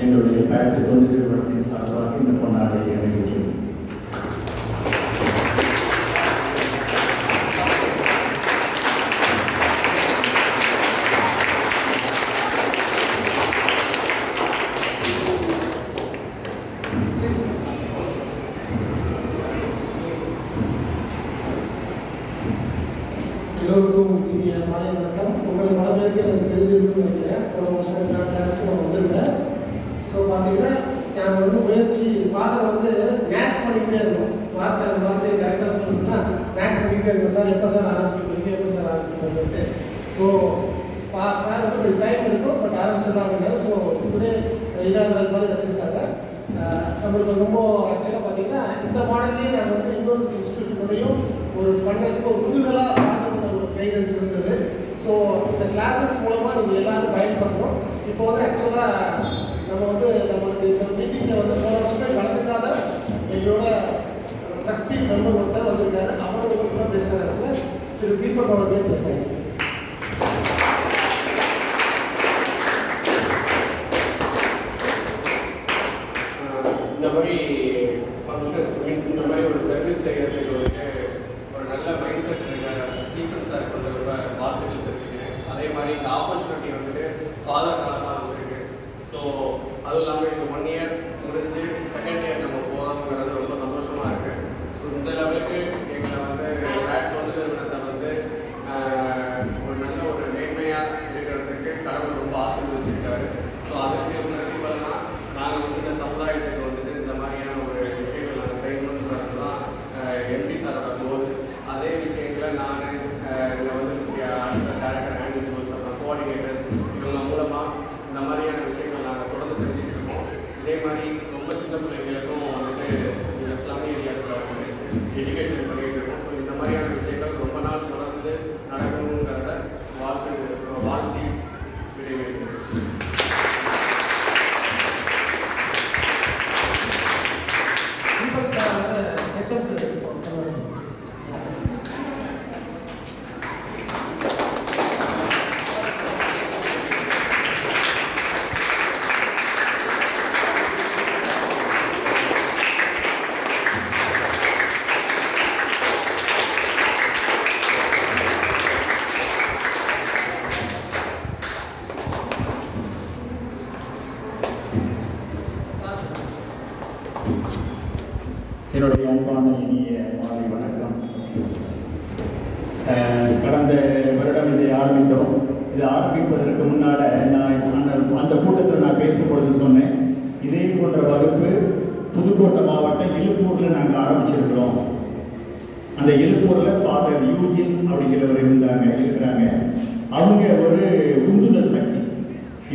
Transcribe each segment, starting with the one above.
எங்களுடைய பேட்டு தொண்டு நிறுவனத்தின் சார்பாக இந்த பொன்னாடை அணிவிக்கிறோம். எல்லோருக்கும் இனிய மாலை வணக்கம். உங்கள் பல பேருக்கு எனக்கு தெரிஞ்சிருக்குன்னு நினைக்கிறேன். போன வருஷம் எல்லா கிளாஸுக்கும் நான் வந்திருக்கேன். ஸோ பார்த்தீங்கன்னா நாங்கள் வந்து முயற்சி ஃபாதர் வந்து மேக் பண்ணிக்கிட்டே இருந்தோம். அந்த வார்த்தையை கரெக்டாக சொல்லணும்னா மேக் பண்ணிக்கிட்டே இருக்கோம். சார் எப்போ சார் ஆரம்பிச்சுட்டு எப்போ சார் ஆரம்பிச்சுட்டு. ஸோ சார் வந்து ஒரு டைம் இருக்கும், பட் ஆரம்பிச்சதான் அப்படின்னா ஸோ இப்படியே இதாக மாதிரி வச்சுருக்காங்க. நம்மளுக்கு ரொம்ப ஆக்சுவலாக பார்த்தீங்கன்னா இந்த மாடல்லேயே நாங்கள் வந்து இன்னொரு இன்ஸ்டியூஷனோடையும் ஒரு பண்ணுறதுக்கு ஒரு புதுதலாக ஒரு கைடன்ஸ் இருந்தது. ஸோ இந்த கிளாஸஸ் மூலமாக நீங்கள் எல்லோரும் பயன்படுறோம். இப்போ வந்து ஆக்சுவலாக நம்ம வந்து நம்மளுக்கு இந்த மீட்டிங்கில் வந்து போன வருஷமே கலந்துக்காத எங்களோட ட்ரஸ்டி மெம்பர் ஒருத்தர் வந்திருக்காரு. அவர் கூட பேசுகிறாங்க. திரு தீபக் அவர்களே பேசுகிறாங்க. இந்த மாதிரி ஃபங்க்ஷன் மீன்ஸ் இந்த மாதிரி ஒரு சர்வீஸ் செய்கிறதுக்கு வந்துட்டு ஒரு நல்ல மைண்ட் செட் இருக்க ஸ்டீஃபன் சார் வந்து ரொம்ப வாழ்த்துக்கள் தெரிவிக்கிறேன். அதே மாதிரி இந்த ஆப்பர்ச்சுனிட்டி வந்துட்டு ஃபாதர்னால தான் வந்திருக்கு. ஸோ அதுவும் இல்லாமல் இந்த 1 இயர் முடிஞ்சு 2nd இயர் நம்ம போகிறோங்கிறது ரொம்ப சந்தோஷமாக இருக்குது. ஸோ இந்த லெவலுக்கு எங்களை வந்து பேட் தொண்டு நிறுவனத்தை வந்து ஒரு நல்ல ஒரு நேர்மையாக இருக்கிறதுக்கு கடவுள் ரொம்ப ஆசீர்வதிச்சிருக்காரு. ஸோ அதுக்கு பிரதிபலனா நாங்கள் வந்து இந்த சமுதாயத்துக்கு வந்துட்டு இந்த மாதிரியான ஒரு விஷயங்கள் நாங்கள் செய்யணுன்றது தான் எம்பி சாரோட கோல். அதே விஷயங்களை நான் இங்கே வந்து அடுத்த டேரக்டர் ஹேண்டில் அப்புறம் கோஆர்டினேட்டர்ஸ் இவங்க மூலமாக இந்த மாதிரியான விஷயங்கள் நாங்கள் தொடர்ந்து செஞ்சுட்டு இருக்கோம். இதே மாதிரி ரொம்ப சின்ன பிள்ளைங்களுக்கும் வந்துட்டு இந்த ஸ்லம் ஏரியாஸில் வந்து எஜுகேஷன் பண்ணிகிட்டு இருக்கோம். ஸோ இந்த மாதிரியான விஷயங்கள் ரொம்ப நாள் தொடர்ந்து நடக்கணுங்கிறத வாழ்த்தி விடைபெறுகிறேன். என்னுடைய அன்பான இனிய மாலை வணக்கம். கடந்த வருடம் இதை ஆரம்பித்தோம். இதை ஆரம்பிப்பதற்கு முன்னால் நான் அந்த கூட்டத்தில் நான் பேசும்பொழுது சொன்னேன், இதே போன்ற வகுப்பு புதுக்கோட்டை மாவட்டம் இலுப்பூரில் நாங்கள் ஆரம்பிச்சிருக்கிறோம். அந்த இலுப்பூரில் ஃபாதர் யூஜின் அப்படிங்கிறவர் இருக்கிறாங்க. அவங்க ஒரு உந்துதல் சக்தி.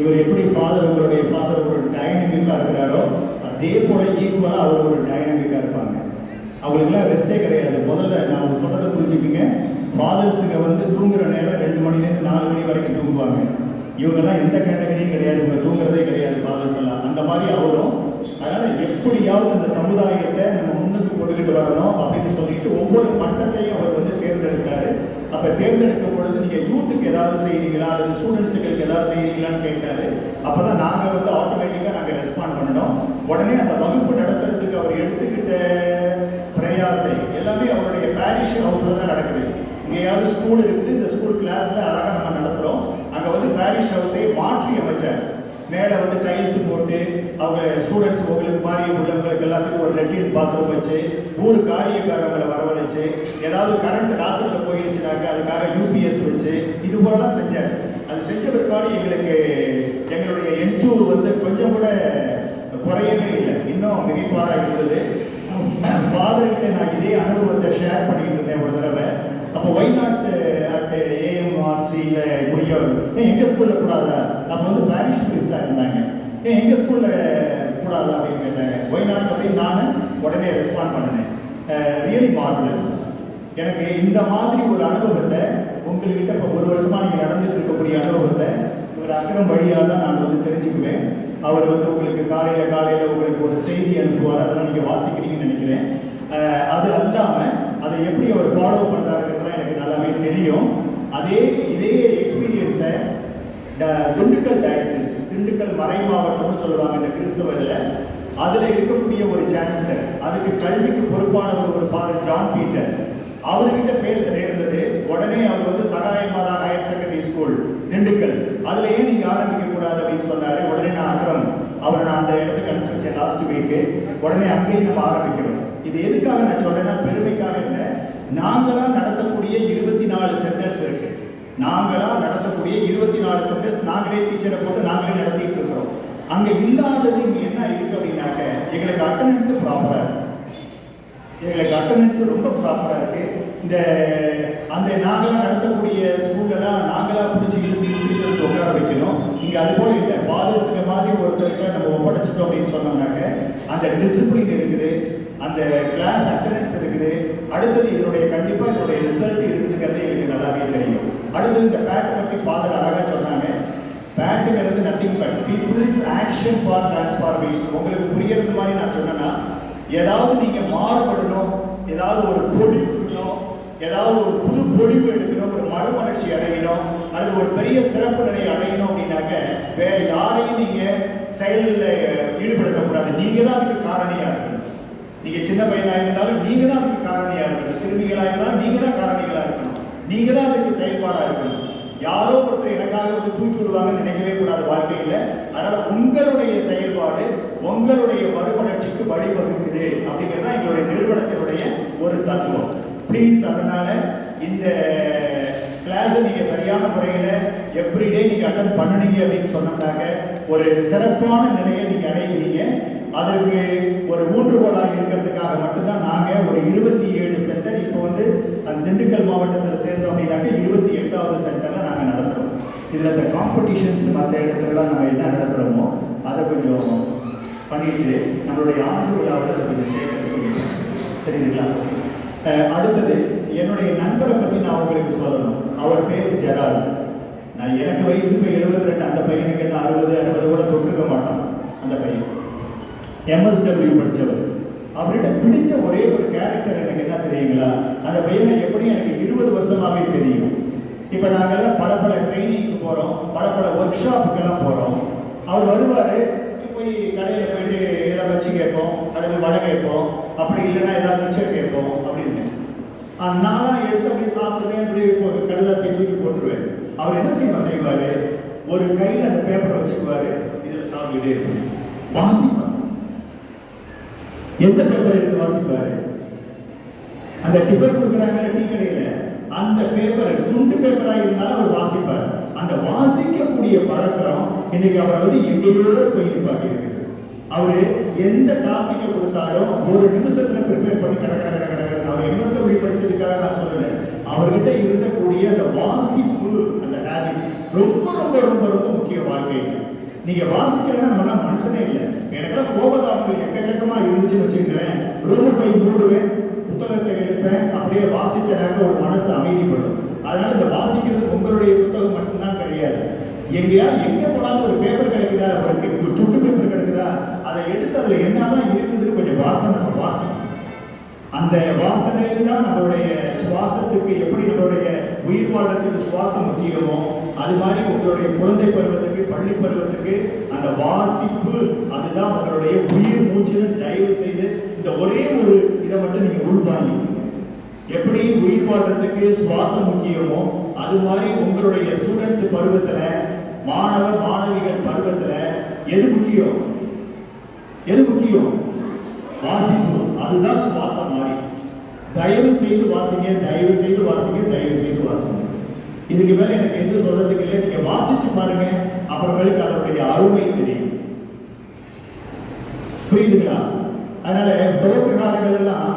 இவர் எப்படி உங்களுடைய ஃபாதர் ஒரு டைனமிக்காக இருக்கிறாரோ அதே போல ஈக்குவலாக அவர் ஒரு டைனமிக்காக இருப்பாங்க. அவங்களுக்குலாம் ரெஸ்டே கிடையாது. முதல்ல நான் சொல்கிறத புரிஞ்சுக்கிங்க. ஃபாதர்ஸுங்க வந்து தூங்குற நேரம் 2 மணிலேருந்து 4 மணி வரைக்கும் தூங்குவாங்க. இவங்கெல்லாம் எந்த கேட்டகரியும் கிடையாது, இவங்க தூங்குறதே கிடையாது ஃபாதர்ஸ் எல்லாம். அந்த மாதிரி அவரும். அதனால் எப்படியாவது இந்த சமுதாயத்தை நம்ம முன்னுக்கு கொண்டுகிட்டு வரணும் அப்படின்னு சொல்லிட்டு ஒவ்வொரு மட்டத்தையும் அவர் வந்து தேர்ந்தெடுத்தார். அப்போ தேர்ந்தெடுக்கும் பொழுது நீங்கள் யூத்துக்கு ஏதாவது செய்கிறீங்களா அல்லது ஸ்டூடெண்ட்ஸுகளுக்கு ஏதாவது செய்கிறீங்களான்னு கேட்டார். அப்போ தான் நாங்கள் வந்து ஆட்டோமேட்டிக்காக நாங்கள் ரெஸ்பாண்ட் பண்ணணும். உடனே அந்த வகுப்பு நடத்துறதுக்கு அவர் எடுத்துக்கிட்ட பிரயாசை எல்லாமே அவருடைய பேரிஷ் ஹவுஸில் தான் நடக்குது. இங்கேயாவது ஸ்கூல் இருக்குது, இந்த ஸ்கூல் கிளாஸில் அழகாக நம்ம நடத்துகிறோம். அங்கே வந்து பேரிஷ் ஹவுஸை மாற்றி அமைச்சார். மேலே வந்து டைல்ஸ் போட்டு அவங்க ஸ்டூடெண்ட்ஸ் உங்களுக்கு மாதிரி உள்ளவங்களுக்கு எல்லாத்துக்கும் ஒரு லெட்டின் பாத்ரூம் வச்சு ஊர் காரியக்காரங்களை வரவழைச்சு ஏதாவது கரண்ட் ராத்திரியில் போயிடுச்சுனாக்க அதுக்காக யூபிஎஸ் வச்சு இது போலலாம் செஞ்சார். அது செஞ்ச பிற்பாடு எங்களுடைய என்டூர் வந்து கொஞ்சம் கூட குறையவே இல்லை, இன்னும் மிகைப்பாடாக இருந்தது. ஃபாதர்கிட்ட நான் இதே அனுபவத்தை ஷேர் பண்ணிட்டு இருந்தேன் ஒரு தடவை. அப்போ ஒய்நாட் அட் ஏஎம்ஆர்சியில் முடியவர் எங்கள் ஸ்கூலில் கூடாதா? அப்போ வந்து பேரிஷ் பிரிஸ்டாக இருந்தாங்க. எங்கள் ஸ்கூலில் கூடாதா அப்படின்னு கேட்டாங்க. ஒய்நாட் அப்படின்னு நான் உடனே ரெஸ்பாண்ட் பண்ணினேன். Really marvellous. எனக்கு இந்த மாதிரி ஒரு அனுபவத்தை உங்கள்கிட்ட இப்போ 1 வருஷமாக நீங்கள் நடந்துட்டு இருக்கக்கூடிய அனுபவத்தை ஒரு அக்கறம் வழியாக தான் நான் வந்து தெரிஞ்சுக்குவேன். அவர் வந்து உங்களுக்கு காலையில் உங்களுக்கு ஒரு செய்தி அனுப்புவார், அதெல்லாம் நீங்கள் வாசிக்கிறீங்கன்னு நினைக்கிறேன். அது அல்லாமல் அதை எப்படி அவர் ஃபாலோ பண்ணுறாருங்கிறதுலாம் எனக்கு நல்லாவே தெரியும். இதே எக்ஸ்பீரியன்ஸை திண்டுக்கல் டயசிஸ் திண்டுக்கல் மறை மாவட்டம்னு சொல்லுவாங்க இந்த கிறிஸ்தவ இதில். அதில் இருக்கக்கூடிய ஒரு சான்சலர், அதுக்கு கல்விக்கு பொறுப்பானவர் ஒரு ஃபாதர் ஜான் பீட்டர், அவர்கிட்ட பேச நேர்ந்தது. உடனே அவர் வந்து சகாய மாதா ஹையர் செகண்டரி ஸ்கூல் திண்டுக்கல், அதில் ஏன் நீங்கள் ஆரம்பிக்க கூடாது அப்படின்னு சொன்னார். உடனே நான் அப்புறம் அவரை நான் அந்த இடத்துக்கு அனுப்பிச்சிருக்கேன் லாஸ்ட் வீக்கு. உடனே அங்கேயும் நம்ம ஆரம்பிக்கிறோம். இது எதுக்காக நான் சொல்றேன்னா, பெருமைக்காக இல்லை. நாங்களாம் நடத்தக்கூடிய 24 சென்டர்ஸ் இருக்கு. நாங்களாம் நடத்தக்கூடிய 24 சென்டர்ஸ் நாங்களே டீச்சரை போட்டு நாங்களே நடத்திட்டு இருக்கிறோம். அங்கே இல்லாதது இங்கே என்ன இருக்கு அப்படின்னாக்க, எங்களுக்கு அட்டண்டன்ஸ் ப்ராப்பராக இருக்கு. எங்களுக்கு அட்டண்டன்ஸ் ரொம்ப ப்ராப்பராக இருக்கு. இந்த அந்த நாங்களாம் நடத்தக்கூடிய ஸ்கூல்லலாம் நாங்களாக பிடிச்சி இழுத்து உட்கார வைக்கணும். இங்கே அது போல இல்லை. ஃபாதர்ஸுக்கு மாதிரி ஒருத்தருக்கு நம்ம ஒப்படைச்சிட்டோம் அப்படின்னு சொன்னோம்னாக்க அந்த டிசிப்ளின் இருக்குது, அந்த கிளாஸ் அட்டண்டன்ஸ் இருக்குது. அடுத்தது இதனுடைய கண்டிப்பாக இதனுடைய ரிசல்ட் இருக்குதுங்கிறது எனக்கு நல்லாவே தெரியும். அடுத்தது இந்த பேட்டை பற்றி ஃபாதர் அழகாக சொன்னாங்க. பேட்டுங்கிறது nothing but people's action for transformation. உங்களுக்கு புரியறது மாதிரி நான் சொன்னேன்னா, ஏதாவது நீங்கள் மாறுபடணும், ஏதாவது ஒரு பொடி கொடுக்கணும், ஏதாவது ஒரு புது பொழிவு எடுக்கணும், ஒரு மறுமலர்ச்சி அடையணும், அல்லது ஒரு பெரிய சிறப்பு நிலையை அடையணும் அப்படின்னாக்க வேற யாரையும் நீங்கள் செயலில் ஈடுபடுத்தக்கூடாது. நீங்கள் தான் அதுக்கு காரணியாக இருக்கணும். நீங்கள் சின்ன பையனாக இருந்தாலும் நீங்கள் தான் அதுக்கு காரணியாக இருக்கணும். சிறுமிகளாக இருந்தாலும் நீங்கள் தான் காரணிகளாக இருக்கணும். நீங்கள் தான் அதுக்கு செயல்பாடாக இருக்கணும். யாரோ ஒருத்தர் எனக்காக வந்து தூக்கி விடுவாங்கன்னு நினைக்கவே கூடாது வாழ்க்கையில். அதனால உங்களுடைய செயல்பாடு உங்களுடைய மறுமலர்ச்சிக்கு வழிவகுக்குது அப்படிங்கிறது தான் எங்களுடைய நிறுவனத்தினுடைய ஒரு தத்துவம். ப்ளீஸ், அதனால இந்த கிளாஸை நீங்கள் சரியான முறையில் எவ்ரிடே நீங்கள் அட்டன் பண்ணுனீங்க அப்படின்னு சொன்னோம்னாக்க ஒரு சிறப்பான நிலையை நீங்கள் அடைவீங்க. அதற்கு ஒரு ஊன்றுகோலாக இருக்கிறதுக்காக மட்டும்தான் நாங்கள் ஒரு 27 சென்டர் இப்போ வந்து அந்த திண்டுக்கல் மாவட்டத்தில் சேர்ந்தோம் அப்படின்னாக்க 28வது சென்டரில் நாங்கள் நடத்துகிறோம். இதில் இந்த காம்படிஷன்ஸ் மற்ற இடத்துலலாம் நம்ம என்ன நடத்துகிறோமோ அதை கொஞ்சம் பண்ணிட்டு நம்மளுடைய ஆண்டு விழாவில் அதை கொஞ்சம் சேர்க்கறது சரிங்களா? அடுத்தது என்னுடைய நண்பரை பற்றி நான் உங்களுக்கு சொல்லணும். அவர் பேர் ஜெரால். நான் எனக்கு வயசு இப்போ 72. அந்த பையனுக்கு என்ன 60 கூட தொட்டிருக்க மாட்டான். அந்த பையன் MSW படித்தவர். அவர்கிட்ட பிடிச்ச ஒரே ஒரு கேரக்டர் எனக்கு என்ன தெரியுங்களா? அந்த பையனை எப்படி எனக்கு 20 வருஷமாகவே தெரியும். இப்போ நாங்கள்லாம் பல ட்ரைனிங்க்கு போகிறோம், பல ஒர்க் ஷாப்புக்கெல்லாம் போகிறோம். அவர் வருவார், போய் கடையில் போயிட்டு ஏதாவது வச்சு கேட்போம், அல்லது வடை கேட்போம், அப்படி இல்லைன்னா ஏதாவது மிச்சர் கேட்போம் அப்படின்னு. நான்லாம் எடுத்து அப்படியே சாப்பிடுவேன், அப்படி கடுதாசியை தூக்கி போட்டுருவேன். அவர் என்ன செய்வார், ஒரு கையில் அந்த பேப்பரை வச்சுக்குவார், இதில் சாப்பிட்டுட்டே இருப்பார், வாசிப்பார். எந்த பேப்பர் எடுத்து வாசிப்பாரு? அந்த டிஃபன் கொடுக்குறாங்க டீ கடையில், அந்த பேப்பர் துண்டு பேப்பராக இருந்தாலும் அவர் வாசிப்பார். அந்த வாசிக்கக்கூடிய பழக்கம் இன்னைக்கு அவர் வந்து எங்கேயோ போய் நிப்பாட்டி இருக்குது. அவரு எந்த டாபிக்கை கொடுத்தாலும் ஒரு நிமிஷத்துல ப்ரிப்பேர் பண்ணி அவர் MSW படிச்சதுக்காக நான் சொல்லலை. அவர்கிட்ட இருக்கக்கூடிய அந்த வாசிப்பு, அந்த ஹேபிட் ரொம்ப ரொம்ப ரொம்ப ரொம்ப முக்கிய வாழ்க்கையில். நீங்க வாசிக்கிறேன்னா நம்ம மனுஷனே இல்லை. எனக்கெல்லாம் கோபதாபங்கள் எக்கச்சக்கமா இருந்துச்சுன்னு வச்சுக்கிறேன். ரூமு போய் மூடுவேன், புத்தகத்தை எடுப்பேன், அப்படியே வாசிச்சனாக்க ஒரு மனசு அமைதிப்படும். அதனால இந்த வாசிக்கிறது உங்களுடைய புத்தகம் மட்டும்தான் கிடையாது. எங்க போனாலும் ஒரு பேப்பர் கிடைக்குதா, ஒரு துண்டு பேப்பர் கிடைக்குதா, அதை எடுத்து அதுல என்னதான் இருக்குதுன்னு கொஞ்சம் வாசனை. அந்த வாசனையில் தான் நம்மளுடைய சுவாசத்துக்கு எப்படி நம்மளுடைய உயிர் வாழ்றதுக்கு சுவாசம் முக்கியமோ அது மாதிரி உங்களுடைய குழந்தை பருவத்துக்கு, பள்ளி பருவத்துக்கு அந்த வாசிப்பு அதுதான் உங்களுடைய உயிர் மூச்சு. தயவு செய்து இந்த ஒரே ஒரு இதை மட்டும் நீங்க உள்வாங்கிக்கணும். எப்படி உயிர் வாழ்றதுக்கு சுவாசம் முக்கியமோ அது மாதிரி உங்களுடைய ஸ்டூடெண்ட்ஸ் பருவத்துல, மாணவ மாணவிகள் பருவத்துல எது முக்கியம்? வாசிப்பு. அதுதான் சுவாசம் மாதிரி. தயவு செய்து வாசிங்க. இதுக்கு மேல எனக்கு எது சொல்றதுக்கு இல்லை. நீங்க வாசிச்சு பாருங்க, அப்புறமேலுக்கு அதனுடைய அருமை தெரியும். புரியுதுங்களா? அதனால துவக்க காலங்கள் எல்லாம்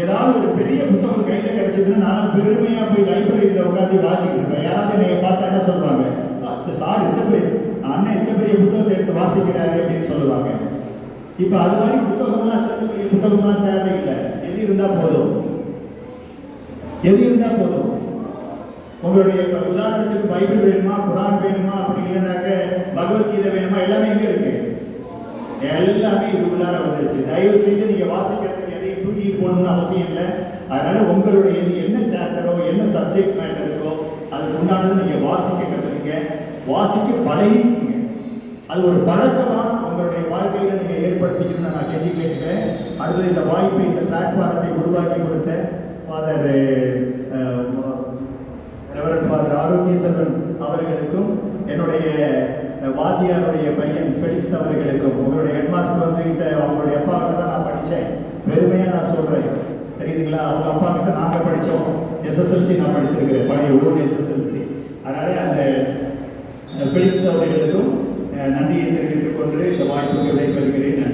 ஏதாவது ஒரு பெரிய புத்தகம் கையில கிடைச்சதுன்னா நான் பெருமையா போய் லைப்ரரியில உட்காந்து வாசிக்கிட்டு இருப்பேன். யாராவது என்னை பார்த்தா என்ன சொல்லுவாங்க, சார் அண்ணன் எத்தனை பெரிய புத்தகத்தை எடுத்து வாசிக்கிறாரு அப்படின்னு சொல்லுவாங்க. இப்ப அது மாதிரி புத்தகம்லாம் பெரிய புத்தகம்லாம் தேவையில்லை. எது இருந்தா போதும். உங்களுடைய உதாரணத்துக்கு பைபிள் வேணுமா, குரான் வேணுமா, அப்படி இல்லைனாக்க பகவத்கீதை வேணுமா, எல்லாமே எங்க இருக்கு? எல்லாமே இதுக்குள்ளார வந்துருச்சு. தயவு செய்து நீங்க வாசிக்கிறதுக்கு எதையும் தூக்கிட்டு போகணும்னு அவசியம் இல்லை. அதனால உங்களுடைய என்ன சாப்டரோ என்ன சப்ஜெக்ட் மேட்டர் இருக்கோ அதுக்கு உண்டானது நீங்க வாசிக்க கற்றுக்குங்க, வாசிக்க பழகிக்குங்க. அது ஒரு பழக்கமாக உங்களுடைய வாழ்க்கையில் நீங்கள் ஏற்படுத்திக்கணும்னு நான் கெஞ்சி கேட்டுக்கிறேன். அடுத்தது இந்த வாய்ப்பை, இந்த பிளாட்ஃபாரத்தை உருவாக்கி கொடுத்த ஃபாதர் ரெவரண்ட் ஃபாதர் ஆரோக்கிய செல்வன் அவர்களுக்கும், என்னுடைய வாத்தியாருடைய பையன் ஃபெலிக்ஸ் அவர்களுக்கும், உங்களுடைய ஹெட்மாஸ்டர் வந்து அவங்களுடைய அப்பா கிட்ட தான் நான் படித்தேன், பெருமையாக நான் சொல்கிறேன். தெரியுதுங்களா? அவங்க அப்பா கிட்ட நாங்கள் படித்தோம். எஸ்எஸ்எல்சி நான் படிச்சிருக்கிறேன், பழைய ஊர் எஸ்எஸ்எல்சி. அதனால அந்த ஃபெலிக்ஸ் அவர்களுக்கும் நன்றியை தெரிவித்துக் கொண்டு இந்த வாய்ப்புக்கு விடைபெறுகிறேன்.